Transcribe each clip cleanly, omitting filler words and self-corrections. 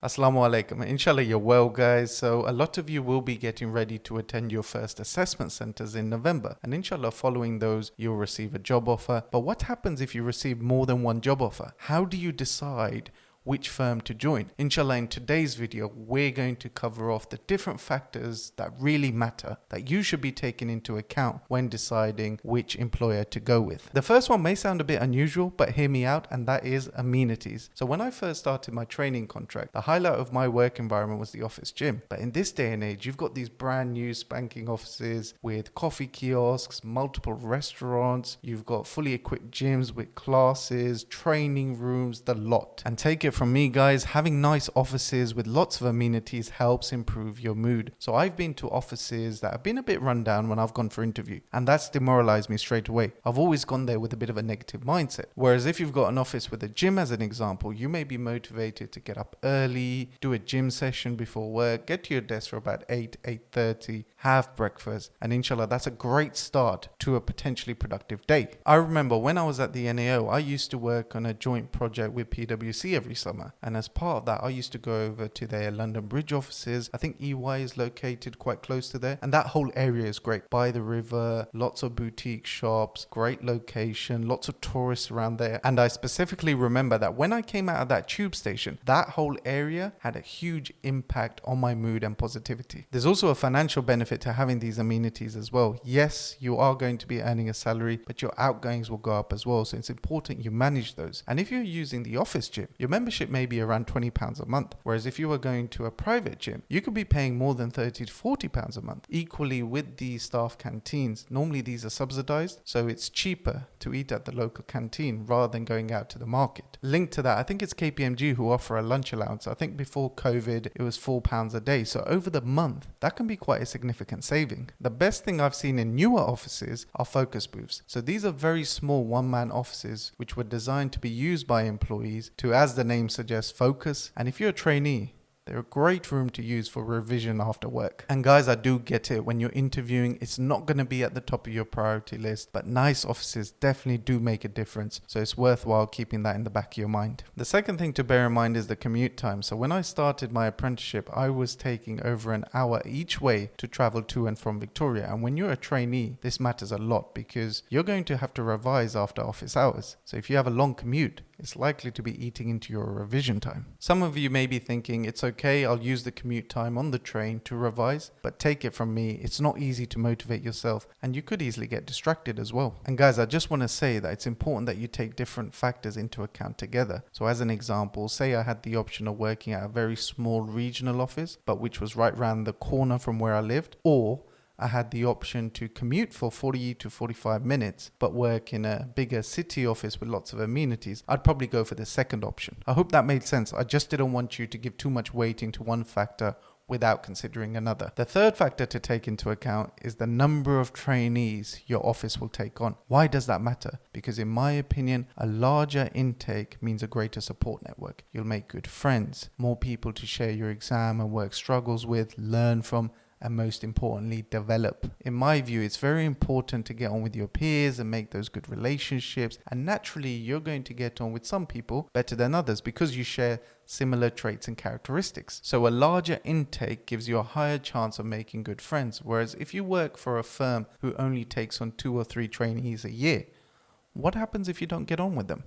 Assalamu alaikum. Inshallah, you're well, guys. So, a lot of you will be getting ready to attend your first assessment centers in November. And inshallah, following those, you'll receive a job offer. But what happens if you receive more than one job offer? How do you decide which firm to join? Inshallah, in today's video, we're going to cover off the different factors that really matter that you should be taking into account when deciding which employer to go with. The first one may sound a bit unusual, but hear me out, and that is amenities. So when I first started my training contract, the highlight of my work environment was the office gym. But in this day and age, you've got these brand new spanking offices with coffee kiosks, multiple restaurants, you've got fully equipped gyms with classes, training rooms, the lot. And take it from me, guys, having nice offices with lots of amenities helps improve your mood. So I've been to offices that have been a bit run down when I've gone for interview, and that's demoralized me straight away. I've always gone there with a bit of a negative mindset. Whereas if you've got an office with a gym as an example, you may be motivated to get up early, do a gym session before work, get to your desk for about 8:30, have breakfast, and inshallah, that's a great start to a potentially productive day. I remember when I was at the NAO, I used to work on a joint project with PwC every summer, and as part of that, I used to go over to their London Bridge offices. I think EY is located quite close to there, and that whole area is great. By the river, lots of boutique shops, great location, lots of tourists around there. And I specifically remember that when I came out of that tube station, that whole area had a huge impact on my mood and positivity. There's also a financial benefit to having these amenities as well. Yes, you are going to be earning a salary, but your outgoings will go up as well, so it's important you manage those. And if you're using the office gym, your membership may be around £20 a month, whereas if you were going to a private gym, you could be paying more than £30 to £40 a month. Equally with the staff canteens, normally these are subsidized, so it's cheaper to eat at the local canteen rather than going out to the market. Linked to that, I think it's KPMG who offer a lunch allowance. I think before COVID it was £4 a day, so over the month that can be quite a significant saving. The best thing I've seen in newer offices are focus booths. So these are very small one-man offices which were designed to be used by employees to, as the name suggests, focus. And if you're a trainee, they're a great room to use for revision after work. And guys, I do get it. When you're interviewing, it's not going to be at the top of your priority list, but nice offices definitely do make a difference. So it's worthwhile keeping that in the back of your mind. The second thing to bear in mind is the commute time. So when I started my apprenticeship, I was taking over an hour each way to travel to and from Victoria. And when you're a trainee, this matters a lot because you're going to have to revise after office hours. So if you have a long commute, it's likely to be eating into your revision time. Some of you may be thinking, it's okay, I'll use the commute time on the train to revise, but take it from me, it's not easy to motivate yourself, and you could easily get distracted as well. And guys, I just want to say that it's important that you take different factors into account together. So as an example, say I had the option of working at a very small regional office, but which was right around the corner from where I lived, or I had the option to commute for 40 to 45 minutes, but work in a bigger city office with lots of amenities. I'd probably go for the second option. I hope that made sense. I just didn't want you to give too much weight into one factor without considering another. The third factor to take into account is the number of trainees your office will take on. Why does that matter? Because in my opinion, a larger intake means a greater support network. You'll make good friends, more people to share your exam and work struggles with, learn from, and most importantly, develop. In my view, it's very important to get on with your peers and make those good relationships. And naturally, you're going to get on with some people better than others because you share similar traits and characteristics. So a larger intake gives you a higher chance of making good friends. Whereas if you work for a firm who only takes on 2 or 3 trainees a year, what happens if you don't get on with them?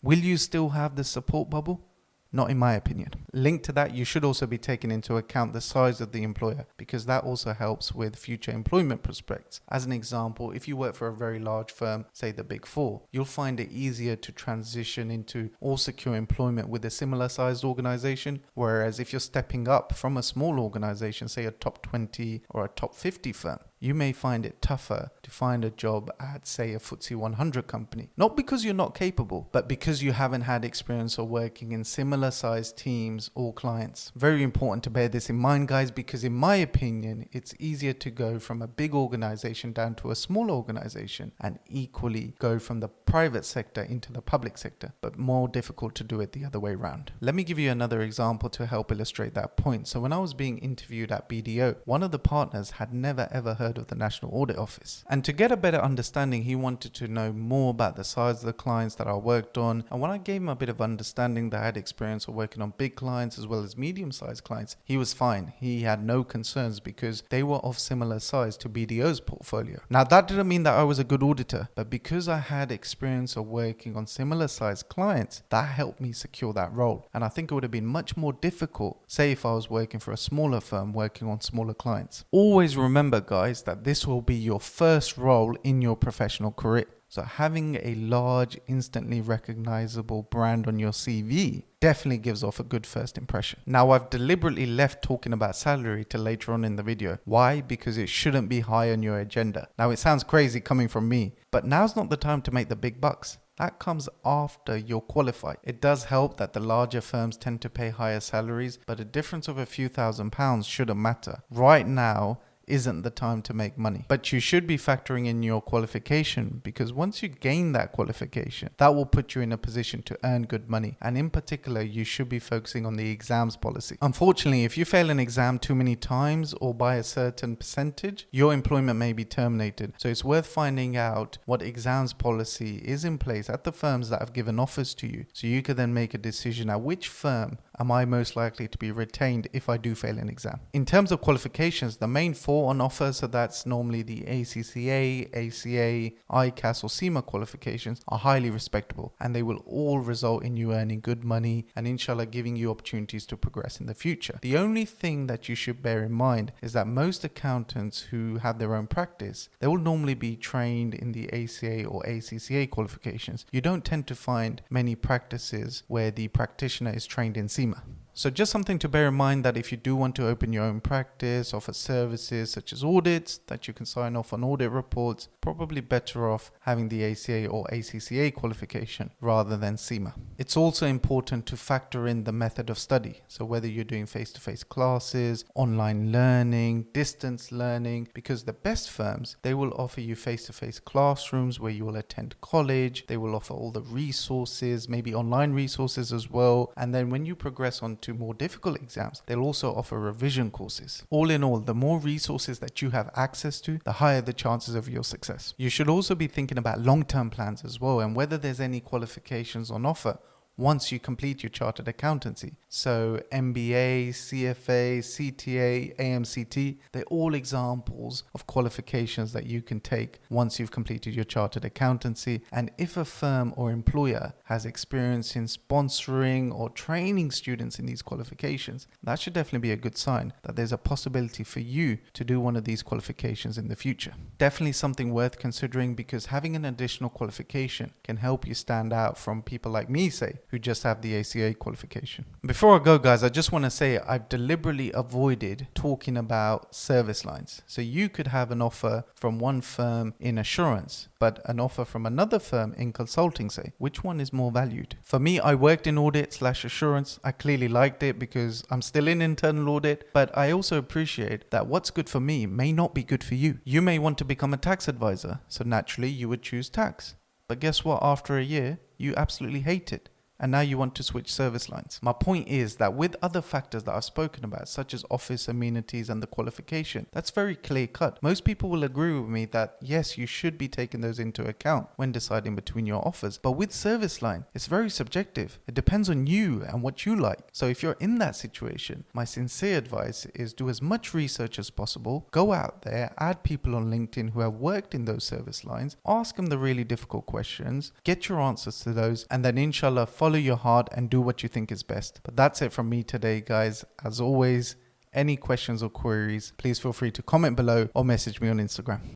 Will you still have the support bubble? Not in my opinion. Linked to that, you should also be taking into account the size of the employer because that also helps with future employment prospects. As an example, if you work for a very large firm, say the Big Four, you'll find it easier to transition into or secure employment with a similar sized organization. Whereas if you're stepping up from a small organization, say a top 20 or a top 50 firm, you may find it tougher to find a job at, say, a FTSE 100 company. Not because you're not capable, but because you haven't had experience of working in similar sized teams or clients. Very important to bear this in mind, guys, because in my opinion, it's easier to go from a big organization down to a small organization and equally go from the private sector into the public sector, but more difficult to do it the other way around. Let me give you another example to help illustrate that point. So when I was being interviewed at BDO, one of the partners had never ever heard heard of the National Audit Office. And to get a better understanding, he wanted to know more about the size of the clients that I worked on. And when I gave him a bit of understanding that I had experience of working on big clients as well as medium-sized clients, he was fine. He had no concerns because they were of similar size to BDO's portfolio. Now, that didn't mean that I was a good auditor, but because I had experience of working on similar sized clients, that helped me secure that role. And I think it would have been much more difficult, say if I was working for a smaller firm working on smaller clients. Always remember, guys, that this will be your first role in your professional career. So having a large, instantly recognizable brand on your CV definitely gives off a good first impression. Now, I've deliberately left talking about salary till later on in the video. Why? Because it shouldn't be high on your agenda. Now, it sounds crazy coming from me, but now's not the time to make the big bucks. That comes after you're qualified. It does help that the larger firms tend to pay higher salaries, but a difference of a few £1,000s shouldn't matter. Right now isn't the time to make money. But you should be factoring in your qualification, because once you gain that qualification, that will put you in a position to earn good money. And in particular, you should be focusing on the exams policy. Unfortunately, if you fail an exam too many times or by a certain percentage, your employment may be terminated. So it's worth finding out what exams policy is in place at the firms that have given offers to you, so you can then make a decision at which firm am I most likely to be retained if I do fail an exam. In terms of qualifications, the main four on offer, so that's normally the ACCA, ACA, ICAS or CIMA qualifications, are highly respectable, and they will all result in you earning good money and inshallah giving you opportunities to progress in the future. The only thing that you should bear in mind is that most accountants who have their own practice, they will normally be trained in the ACA or ACCA qualifications. You don't tend to find many practices where the practitioner is trained in CIMA. So just something to bear in mind, that if you do want to open your own practice, offer services such as audits, that you can sign off on audit reports, probably better off having the ACA or ACCA qualification rather than CIMA. It's also important to factor in the method of study. So whether you're doing face-to-face classes, online learning, distance learning, because the best firms, they will offer you face-to-face classrooms where you will attend college. They will offer all the resources, maybe online resources as well. And then when you progress on to more difficult exams, they'll also offer revision courses. All in all, the more resources that you have access to, the higher the chances of your success. You should also be thinking about long-term plans as well, and whether there's any qualifications on offer once you complete your chartered accountancy. So MBA, CFA, CTA, AMCT, they're all examples of qualifications that you can take once you've completed your chartered accountancy. And if a firm or employer has experience in sponsoring or training students in these qualifications, that should definitely be a good sign that there's a possibility for you to do one of these qualifications in the future. Definitely something worth considering, because having an additional qualification can help you stand out from people like me, say, who just have the ACA qualification. Before I go, guys, I just want to say I've deliberately avoided talking about service lines. So you could have an offer from one firm in assurance, but an offer from another firm in consulting, say. Which one is more valued? For me, I worked in audit/assurance. I clearly liked it because I'm still in internal audit, but I also appreciate that what's good for me may not be good for you. You may want to become a tax advisor, so naturally you would choose tax. But guess what? After a year, you absolutely hate it, and now you want to switch service lines. My point is that with other factors that I've spoken about, such as office amenities and the qualification, that's very clear cut. Most people will agree with me that yes, you should be taking those into account when deciding between your offers. But with service line, it's very subjective. It depends on you and what you like. So if you're in that situation, my sincere advice is do as much research as possible. Go out there, add people on LinkedIn who have worked in those service lines, ask them the really difficult questions, get your answers to those, and then inshallah follow your heart and do what you think is best. But that's it from me today, guys. As always, any questions or queries, please feel free to comment below or message me on Instagram.